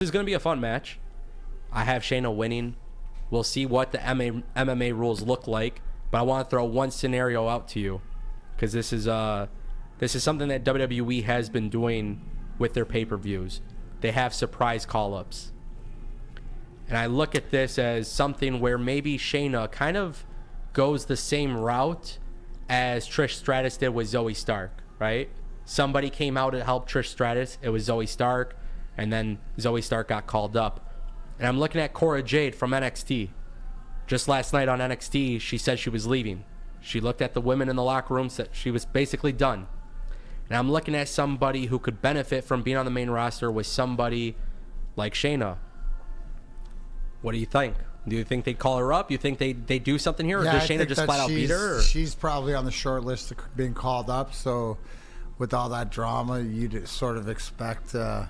This is going to be a fun match. I have Shayna winning. We'll see what the MMA rules look like. But I want to throw one scenario out to you, because this is something that WWE has been doing with their pay-per-views. They have surprise call-ups. And I look at this as something where maybe Shayna kind of goes the same route as Trish Stratus did with Zoe Stark, right? Somebody came out to help Trish Stratus. It was Zoe Stark, and then Zoe Stark got called up. And I'm looking at Cora Jade from NXT. Just last night on NXT, she said she was leaving. She looked at the women in the locker room, said she was basically done. And I'm looking at somebody who could benefit from being on the main roster with somebody like Shayna. What do you think? Do you think they call her up? You think they do something here? Or does Shayna just flat out beat her? Or? She's probably on the short list of being called up. So with all that drama, you'd sort of expect that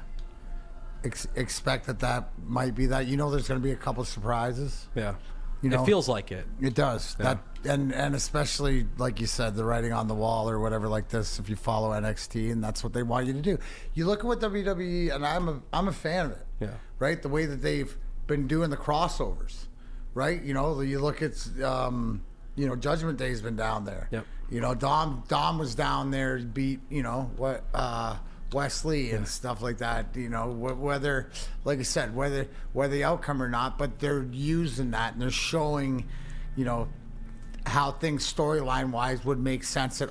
might be that. You know, there's going to be a couple of surprises. Yeah. You know, it feels like it. It does. Yeah. And especially, like you said, the writing on the wall or whatever like this, if you follow NXT, and that's what they want you to do. You look at what WWE, and I'm a fan of it. Yeah. Right? The way that they've been doing the crossovers, right? You know, you look at, Judgment Day's been down there. Yep. You know, Dom was down there, beat, Wesley and stuff like that. You know, whether, like I said, whether the outcome or not, but they're using that and they're showing, how things storyline wise would make sense. That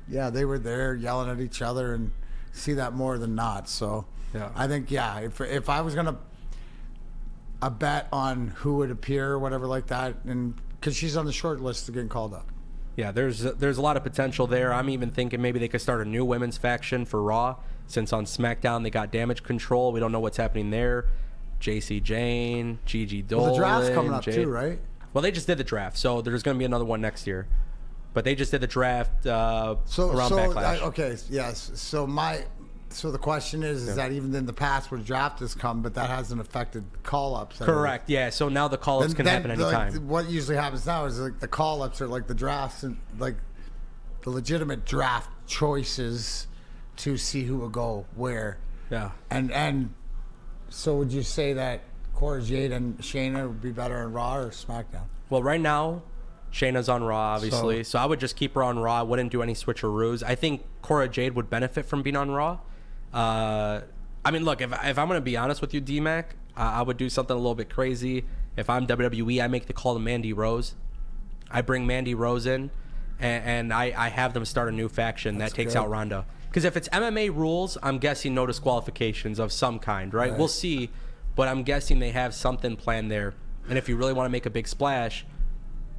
they were there yelling at each other, and see that more than not. So yeah. I think if I was gonna a bet on who would appear or whatever like that, and because she's on the short list of getting called up. Yeah, there's a lot of potential there. I'm even thinking maybe they could start a new women's faction for Raw, since on SmackDown they got Damage Control. We don't know what's happening there. JC Jane, Gigi Dolan. Well, the draft's coming up too, right? Well, they just did the draft, so there's going to be another one next year. But they just did the draft around Backlash. Okay, yes. So the question is that even in the past where draft has come, but that hasn't affected call-ups. Correct, yeah. So now the call-ups can happen anytime. What usually happens now is like the call-ups are like the drafts and like the legitimate draft choices to see who will go where. Yeah. And so would you say that Cora Jade and Shayna would be better on Raw or SmackDown? Well, right now, Shayna's on Raw, obviously. So I would just keep her on Raw. I wouldn't do any switcheroos. I think Cora Jade would benefit from being on Raw. Look, if I'm going to be honest with you, D-Mac, I would do something a little bit crazy. If I'm WWE, I make the call to Mandy Rose. I bring Mandy Rose in, and I have them start a new faction that takes out Ronda. Because if it's MMA rules, I'm guessing no disqualifications of some kind, right? We'll see, but I'm guessing they have something planned there. And if you really want to make a big splash,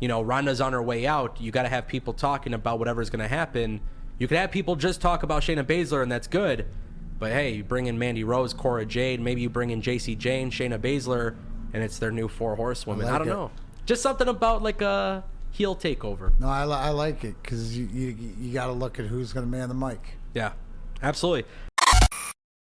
Ronda's on her way out. You got to have people talking about whatever's going to happen. You could have people just talk about Shayna Baszler, and that's good. But hey, you bring in Mandy Rose, Cora Jade, maybe you bring in JC Jane, Shayna Baszler, and it's their new 4 horsewomen. I don't know. Just something about like a heel takeover. No, I like it because you got to look at who's going to man the mic. Yeah, absolutely.